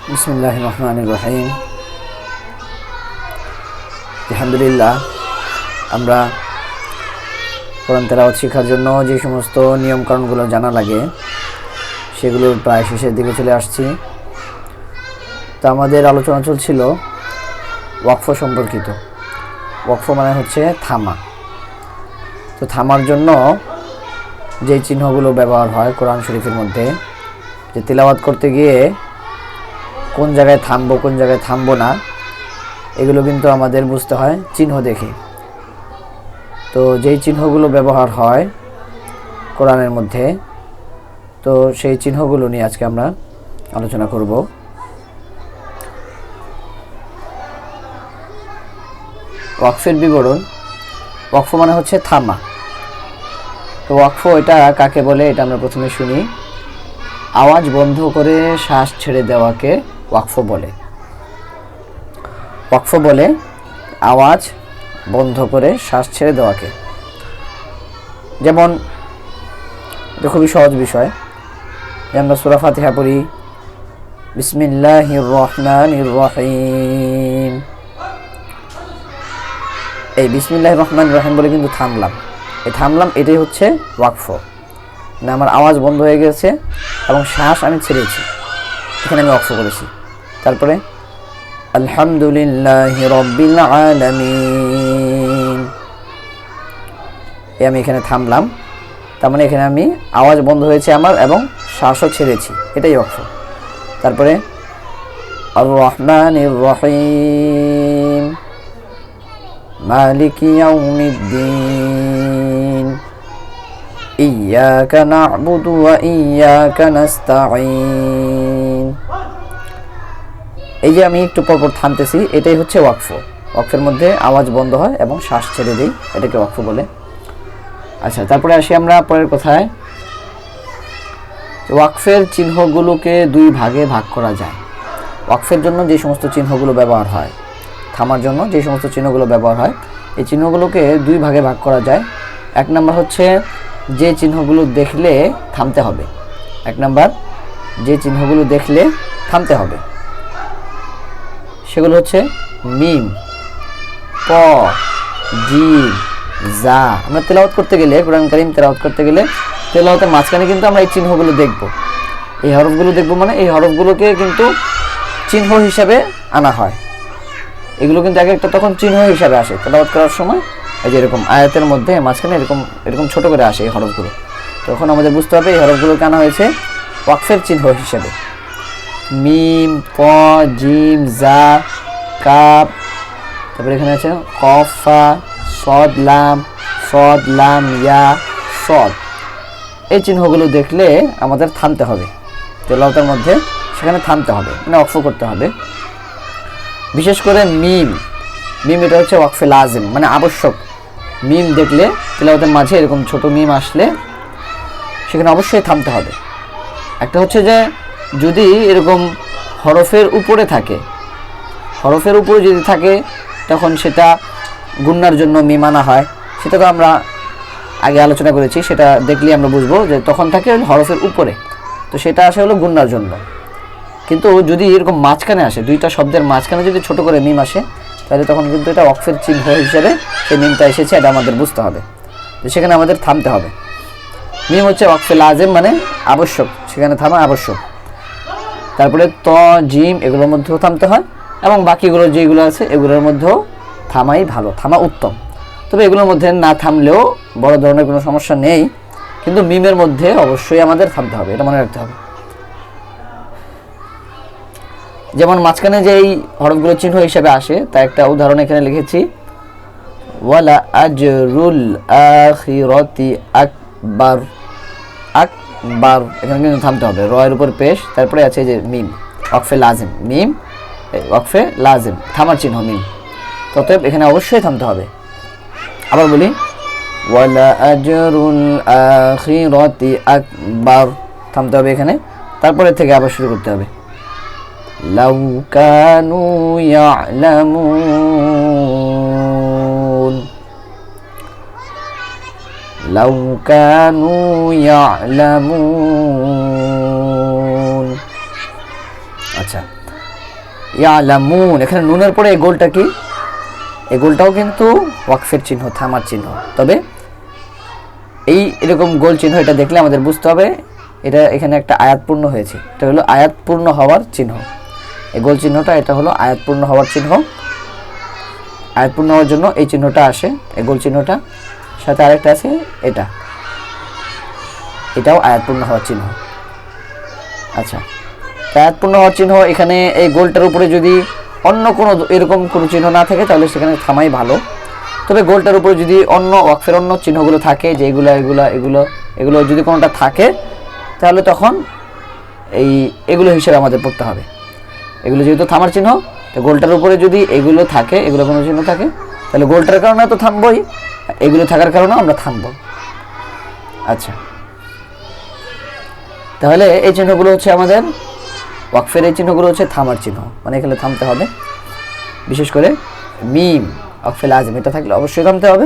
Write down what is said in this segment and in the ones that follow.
বিসমিল্লাহির রহমানির রহিম। আলহামদুলিল্লাহ, আমরা কোরআন তেলাওয়াত শেখার জন্য যে সমস্ত নিয়মকানুনগুলো জানা লাগে সেগুলোর প্রায় শেষের দিকে চলে আসছি। তা আমাদের আলোচনা চলছিল ওয়াকফ সম্পর্কিত। ওয়াকফ মানে হচ্ছে থামা। তো থামার জন্য যে চিহ্নগুলো ব্যবহার হয় কোরআন শরীফের মধ্যে, যে তিলাওয়াত করতে গিয়ে কোন জায়গায় থামবো কোন জায়গায় থামবো না, এগুলো কিন্তু আমাদের বুঝতে হয় চিহ্ন দেখে। তো যেই চিহ্নগুলো ব্যবহার হয় কোরআনের মধ্যে, তো সেই চিহ্নগুলো নিয়ে আজকে আমরা আলোচনা করব। ওয়াকফের বিবরণ। ওয়াকফ মানে হচ্ছে থামা। তো ওয়াকফ এটা কাকে বলে এটা আমরা প্রথমে শুনি। আওয়াজ বন্ধ করে শ্বাস ছেড়ে দেওয়াকে ওয়াকফ বলে। ওয়াকফ বলে আওয়াজ বন্ধ করে শ্বাস ছেড়ে দেওয়াকে। যেমন এটা খুবই সহজ বিষয়, যে আমরা সূরা ফাতিহা পড়ি, বিসমিল্লাহির রহমানির রহিম। এই বিসমিল্লাহির রহমানির রহিম বলে কিন্তু থামলাম, এটাই হচ্ছে ওয়াকফ। মানে আমার আওয়াজ বন্ধ হয়ে গেছে এবং শ্বাস আমি ছেড়েছি, এখানে আমি ওয়াকফ করেছি। তারপরে আলহামদুলিল্লাহি রাব্বিল আলামিন, আমি এখানে থামলাম, তার মানে এখানে আমি আওয়াজ বন্ধ হয়েছে আমার এবং শ্বাসও ছেড়েছি, এটাই ওয়াকফ। তারপরে আর রহমানির রহিম মালিকি ইয়াউমিদ্দিন ইয়্যাকা না'বুদু ওয়া ইয়্যাকা নাস্তাঈন। এই যে আমি একটু পরপর থামতেছি, এটাই হচ্ছে ওয়াকফ। ওয়াকফের মধ্যে আওয়াজ বন্ধ হয় এবং শ্বাস ছেড়ে দিই, এটাকে ওয়াকফ বলে। আচ্ছা, তারপরে আসি আমরা পরের কথায়। ওয়াকফের চিহ্নগুলোকে দুই ভাগে ভাগ করা যায়। ওয়াকফের জন্য যে সমস্ত চিহ্নগুলো ব্যবহার হয়, থামার জন্য যে সমস্ত চিহ্নগুলো ব্যবহার হয়, এই চিহ্নগুলোকে দুই ভাগে ভাগ করা যায়। এক নাম্বার হচ্ছে যে চিহ্নগুলো দেখলে থামতে হবে। এক নাম্বার যে চিহ্নগুলো দেখলে থামতে হবে সেগুলো হচ্ছে মিম, ক, জিম, জা। আমরা তেলাওয়াত করতে গেলে, কোরআন কারীম তেলাওয়াত করতে গেলে তেলাওয়াতের মাঝখানে কিন্তু আমরা এই চিহ্নগুলো দেখব, এই হরফগুলো দেখব। মানে এই হরফগুলোকে কিন্তু চিহ্ন হিসাবে আনা হয়। এগুলো কিন্তু এক একটা তখন চিহ্ন হিসাবে আসে তেলাওয়াত করার সময়। এই যে এরকম আয়াতের মধ্যে মাঝখানে এরকম ছোট করে আসে এই হরফগুলো। তখন আমাদের বুঝতে হবে এই হরফগুলোকে আনা হয়েছে ওয়াকফের চিহ্ন হিসাবে। মিম, ক, জিম, জা, কাপ, তারপরে এখানে আছে কফ, ফা, সদ, লাম, ইয়া, সদ। এই চিহ্নগুলো দেখলে আমাদের থামতে হবে তেলাওয়াতের মধ্যে, সেখানে থামতে হবে, মানে ওয়াকফ করতে হবে। বিশেষ করে মিম, এটা হচ্ছে ওয়াকফে লাজিম, মানে আবশ্যক। মিম দেখলে তেলাওয়াতের মাঝে এরকম ছোট মিম আসলে সেখানে অবশ্যই থামতে হবে। একটা হচ্ছে যে যদি এরকম হরফের উপরে থাকে, হরফের উপরে যদি থাকে তখন সেটা গুন্নার জন্য মিম আনা হয়। সেটা তো আমরা আগে আলোচনা করেছি, সেটা দেখলে আমরা বুঝবো যে তখন থাকে হরফের উপরে, তো সেটা আসে হলো গুন্নার জন্য। কিন্তু যদি এরকম মাঝখানে আসে, দুইটা শব্দের মাঝখানে যদি ছোট করে মিম আসে, তাহলে তখন কিন্তু এটা ওয়াকফের চিহ্ন হিসেবে সেই মিমটা এসেছে, এটা আমাদের বুঝতে হবে, তো সেখানে আমাদের থামতে হবে। মিম হচ্ছে ওয়াকফে লাজিম, মানে আবশ্যক, সেখানে থামা আবশ্যক। তারপরে ত, জিম এগুলোর মধ্যেও থামতে হয়, এবং বাকিগুলো যেগুলো আছে এগুলোর মধ্যেও থামাই ভালো, থামা উত্তম। তবে এগুলোর মধ্যে না থামলেও বড় ধরনের কোনো সমস্যা নেই, কিন্তু মিমের মধ্যে অবশ্যই আমাদের থামতে হবে, এটা মনে রাখতে হবে। যেমন মাঝখানে যেই হরফগুলো চিহ্ন হিসেবে আসে তা একটা উদাহরণ এখানে লিখেছি, ওয়ালা আজরুল আখিরাতি আকবার। আকবার, এখানে কিন্তু থামতে হবে, র এর উপর পেশ, তারপরে আছে যে মিম, ওয়াকফে লাজিম। মিম ওয়াকফে লাজিম, থামার চিহ্ন মিম, অতএব এখানে অবশ্যই থামতে হবে। আবার বলি, ওয়ালা আজরুল আখিরাতি আকবার, থামতে হবে এখানে, তারপরে থেকে আবার শুরু করতে হবে। লাউ কানু ইয়ালামুন, লাউ কানু ইয়ালামুন। আচ্ছা, ইয়ালামুন, এখানে নুনের পরে এই গোলটা কি, এই গোলটাও কিন্তু ওয়াকফের চিহ্ন, থামার চিহ্ন। তবে এই এরকম গোল চিহ্ন এটা দেখলে আমাদের বুঝতে হবে এটা এখানে একটা আয়াত পূর্ণ হয়েছে, এটা হলো আয়াত পূর্ণ হওয়ার চিহ্ন। এই গোল চিহ্নটা এটা হলো আয়াত পূর্ণ হওয়ার চিহ্ন। আয়াত পূর্ণ হওয়ার জন্য এই চিহ্নটা আসে, এই গোল চিহ্নটা, সাথে আরেকটা আছে এটা, এটাও আয়াত পূর্ণ হওয়ার চিহ্ন। আচ্ছা, আয়াত পূর্ণ হওয়ার চিহ্ন, এখানে এই গোলটার উপরে যদি অন্য কোনো এরকম কোনো চিহ্ন না থাকে তাহলে সেখানে থামাই ভালো। তবে গোলটার উপরে যদি অন্য ওয়াকফের অন্য চিহ্নগুলো থাকে, যে এগুলো এগুলো এগুলো এগুলো যদি কোনোটা থাকে তাহলে তখন এগুলো হিসেবে আমাদের পড়তে হবে। এগুলো যেহেতু থামার চিহ্ন, তো গোলটার উপরে যদি এগুলো থাকে, এগুলো কোনো চিহ্ন থাকে, তাহলে গোলটার কারণে তো থামবই, এগুলো থাকার কারণেও আমরা থামবো। আচ্ছা, তাহলে এই চিহ্নগুলো হচ্ছে আমাদের ওয়াকফের, এই চিহ্নগুলো হচ্ছে থামার চিহ্ন, মানে এখানে থামতে হবে। বিশেষ করে মিম ওয়াকফে লাজিম এটা থাকলে অবশ্যই থামতে হবে,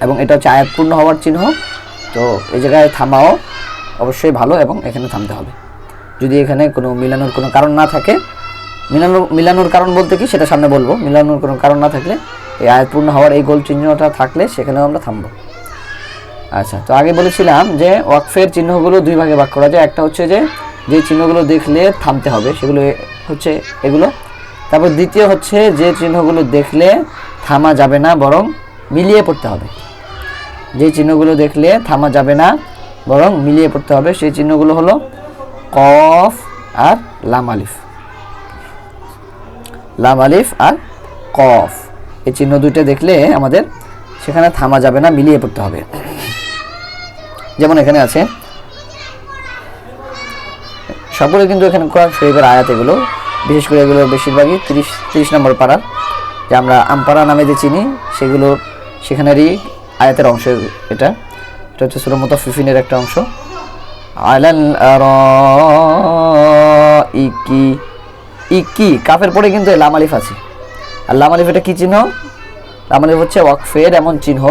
এবং এটা হচ্ছে আয়াতপূর্ণ হওয়ার চিহ্ন, তো এই জায়গায় থামাও অবশ্যই ভালো, এবং এখানে থামতে হবে। যদি এখানে কোনো মিলানোর কোনো কারণ না থাকে, মিলানোর কারণ বলতে কি সেটা সামনে বলবো, মিলানোর কোনো কারণ না থাকলে এই আয়াতপূর্ণ হওয়ার এই গোল চিহ্নটা থাকলে সেখানেও আমরা থামবো। আচ্ছা, তো আগে বলেছিলাম যে ওয়াকফের চিহ্নগুলো দুই ভাগে ভাগ করা যায়। একটা হচ্ছে যে চিহ্নগুলো দেখলে থামতে হবে, সেগুলো হচ্ছে এগুলো। তারপর দ্বিতীয় হচ্ছে যে চিহ্নগুলো দেখলে থামা যাবে না, বরং মিলিয়ে পড়তে হবে। যে চিহ্নগুলো দেখলে থামা যাবে না, বরং মিলিয়ে পড়তে হবে, সেই চিহ্নগুলো হলো কফ আর লাম আলিফ। লাম আলিফ আর কফ, এই চিহ্ন দুইটা দেখলে আমাদের সেখানে থামা যাবে না, মিলিয়ে পড়তে হবে। যেমন এখানে আছে, সবগুলো কিন্তু এখানে কোরআন শরীফের আয়াত, এগুলো বিশেষ করে এগুলো বেশিরভাগই 30 নম্বর পারা, যে আমরা আমপারা নামে যে চিনি, সেগুলো সেখানেরই আয়াতের অংশ। এটা হচ্ছে সূরা মুতাফফিফিনের একটা অংশ। আলাল আরাইকি, ইকি কাফের পরে কিন্তু লাম আলিফ আছে, আর লাম আলিফ এটা কি চিহ্ন? লাম আলিফ হচ্ছে ওয়াকফের এমন চিহ্ন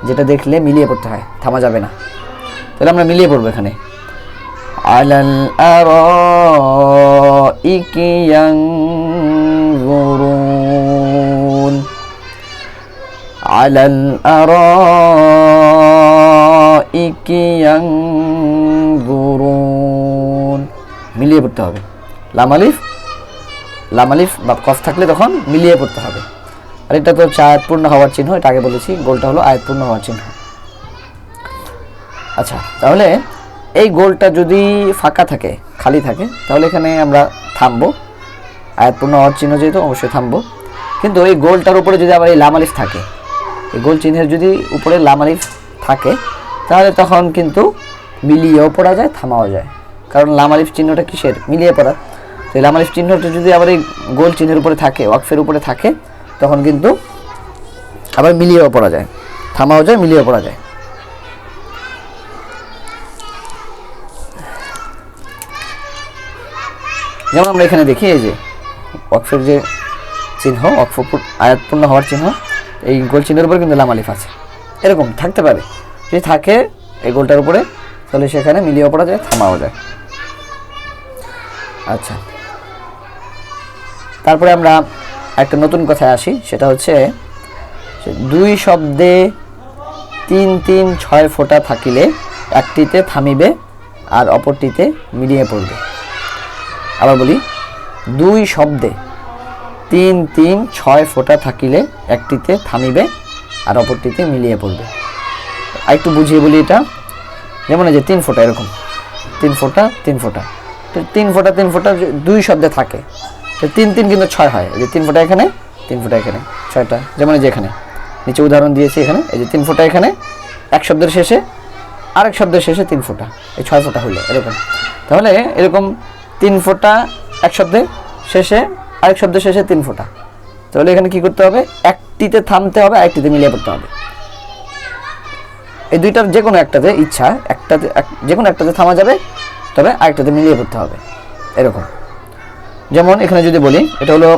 যেটা দেখলে মিলিয়ে পড়তে হয়, থামা যাবে না। তাহলে আমরা মিলিয়ে পড়বো এখানে, আলাল আরাইকি ইয়ানজুরুন, আলাল আরাইকি ইয়ানজুরুন, মিলিয়ে পড়তে হবে। লাম আলিফ বা কফ থাকলে তখন মিলিয়ে পড়তে হবে। আর এটা তো হচ্ছে আয়াতপূর্ণ হওয়ার চিহ্ন, এটা আগে বলেছি, গোলটা হলো আয়াতপূর্ণ হওয়ার চিহ্ন। আচ্ছা, তাহলে এই গোলটা যদি ফাঁকা থাকে, খালি থাকে, তাহলে এখানে আমরা থামবো। আয়াতপূর্ণ হওয়ার চিহ্ন যেহেতু অবশ্যই থামবো। কিন্তু এই গোলটার উপরে যদি আবার এই লাম আলিফ থাকে, এই গোল চিহ্নের যদি উপরে লাম আলিফ থাকে, তাহলে তখন কিন্তু মিলিয়েও পড়া যায়, থামাও যায়। কারণ লাম আলিফ চিহ্নটা কিসের? মিলিয়ে পড়া। তো লাম আলিফ চিহ্নটা যদি আবার এই গোল চিহ্নের উপরে থাকে, ওয়াকফের উপরে থাকে, তখন কিন্তু আবার মিলিয়েও পড়া যায়, থামাও যায়, মিলিয়েও পড়া যায়। যেমন আমরা এখানে দেখি, এই যে ওয়াকফের যে চিহ্ন, ওয়াকফ আয়াতপূর্ণ হওয়ার চিহ্ন, এই গোল চিহ্নের উপরে কিন্তু লাম আলিফ আছে। এরকম থাকতে পারে, যদি থাকে এই গোলটার উপরে, তাহলে সেখানে মিলিয়েও পড়া যায়, থামাও যায়। আচ্ছা, তারপরে আমরা একটা নতুন কথায় আসি, সেটা হচ্ছে দুই শব্দে 3-3-6 ফোঁটা থাকিলে একটিতে থামিবে আর অপরটিতে মিলিয়ে পড়বে। আবার বলি, দুই শব্দে 3-3-6 ফোঁটা থাকিলে একটিতে থামিবে আর অপরটিতে মিলিয়ে পড়বে। আর একটু বুঝিয়ে বলি এটা, যেমন এই যে 3 ফোঁটা, এরকম 3 ফোঁটা 3 ফোঁটা, তো 3 ফোঁটা 3 ফোঁটা দুই শব্দে থাকে, তো 3-3 কিন্তু 6 হয়। এই যে 3 ফোঁটা এখানে, 3 ফোঁটা এখানে, 6টা। যেমন এই যে এখানে নিচে উদাহরণ দিয়েছি, এখানে এই যে 3 ফোঁটা এখানে, এক শব্দের শেষে আরেক শব্দের শেষে 3 ফোঁটা, এই 6 ফোঁটা হলো এরকম। তাহলে এরকম 3 ফোঁটা এক শব্দের শেষে, আরেক শব্দের শেষে 3 ফোঁটা, তাহলে এখানে কি করতে হবে? একটিতে থামতে হবে, আরেকটিতে মিলিয়ে পড়তে হবে। এই দুইটার যে কোনো একটাতে ইচ্ছা, একটাতে যে কোনো একটাতে থামা যাবে, তবে আরেকটাতে মিলিয়ে পড়তে হবে, এরকম। যেমন এখানে যদি বলি, এটা হলো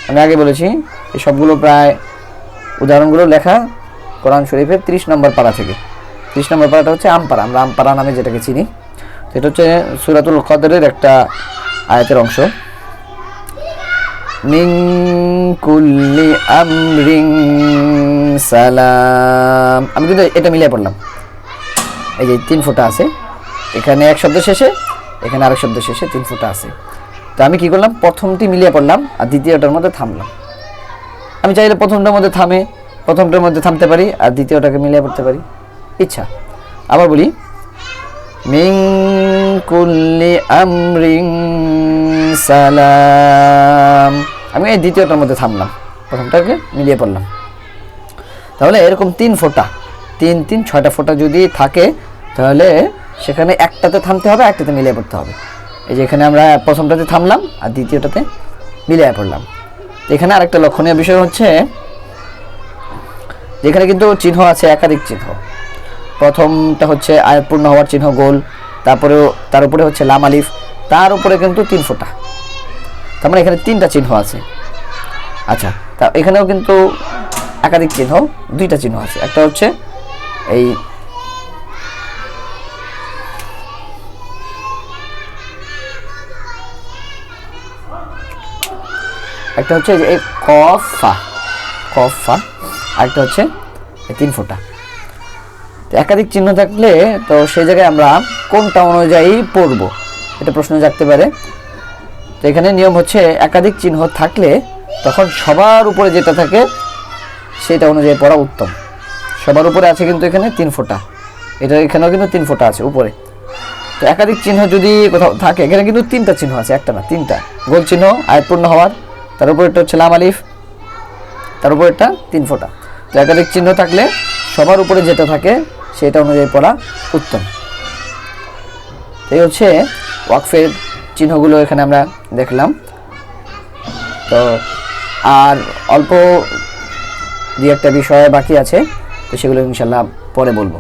আমি আগে বলেছি, এই সবগুলো প্রায় উদাহরণগুলো লেখা কোরআন শরীফের 30 নম্বর পারা থেকে। 30 নম্বর পারাটা হচ্ছে আমপারা, আমরা আমপারা নামে যেটাকে চিনি। এটা হচ্ছে সূরাতুল কদরের একটা আয়াতের অংশ। মিন কুল্লি আমরিন সালাম। আমি কিন্তু এটা মিলিয়ে পড়লাম, এই যে 3 ফোঁটা আছে, এখানে এক শব্দ শেষে, এখানে আরেক শব্দ শেষে 3 ফোঁটা আছে। তো আমি কি করলাম, প্রথমটি মিলিয়ে পড়লাম আর দ্বিতীয়টার মধ্যে থামলাম। আমি চাইলে প্রথমটার মধ্যে থামতে পারি আর দ্বিতীয়টাকে মিলিয়ে পড়তে পারি, ইচ্ছা। আবার বলি, মিন কুল্লি আমরিন সালাম। আমি এই দ্বিতীয়টার মধ্যে থামলাম, প্রথমটাকে মিলিয়ে পড়লাম। তাহলে এরকম 3 ফোঁটা, 3 3 6টা ফোঁটা যদি থাকে, তাহলে সেখানে একটাতে থামতে হবে, একটাতে মিলিয়ে পড়তে হবে। এই যে এখানে আমরা প্রথমটাতে থামলাম আর দ্বিতীয়টাতে মিলিয়ে পড়লাম। এখানে আরেকটা লক্ষণীয় বিষয় হচ্ছে, যেখানে কিন্তু চিহ্ন আছে, একাধিক চিহ্ন। প্রথমটা হচ্ছে আয়াতপূর্ণ হওয়ার চিহ্ন গোল, তার উপরে হচ্ছে লাম আলিফ, তার উপরে কিন্তু 3 ফোঁটা, তার মানে এখানে 3টা চিহ্ন আছে। আচ্ছা, তা এখানেও কিন্তু একাধিক চিহ্ন, 2টা চিহ্ন আছে। একটা হচ্ছে এই একটা হচ্ছে এই কফা, আরেকটা হচ্ছে এই 3 ফোঁটা। তো একাধিক চিহ্ন থাকলে তো সেই জায়গায় আমরা কোনটা অনুযায়ী পড়ব, এটা প্রশ্ন জাগতে পারে। তো এখানে নিয়ম হচ্ছে, একাধিক চিহ্ন থাকলে তখন সবার উপরে যেটা থাকে সেটা অনুযায়ী পড়া উত্তম। সবার উপরে আছে কিন্তু এখানে 3 ফোঁটা, এটা এখানেও কিন্তু 3 ফোঁটা আছে উপরে। তো একাধিক চিহ্ন যদি কোথাও থাকে, এখানে কিন্তু 3টা চিহ্ন আছে, একটা না 3টা। গোল চিহ্ন আয়াতপূর্ণ হওয়ার, তার উপর একটা হচ্ছে লাম আলিফ, তার উপর একটা 3 ফোঁটা। তো একাধিক চিহ্ন থাকলে সবার উপরে যেটা থাকে সেটা অনুযায়ী পড়া উত্তম। এই হচ্ছে ওয়াকফের চিহ্নগুলো এখানে আমরা দেখলাম। তো আর অল্প 2-1টা বিষয় বাকি আছে, তো সেগুলো ইনশাল্লাহ পরে বলবো।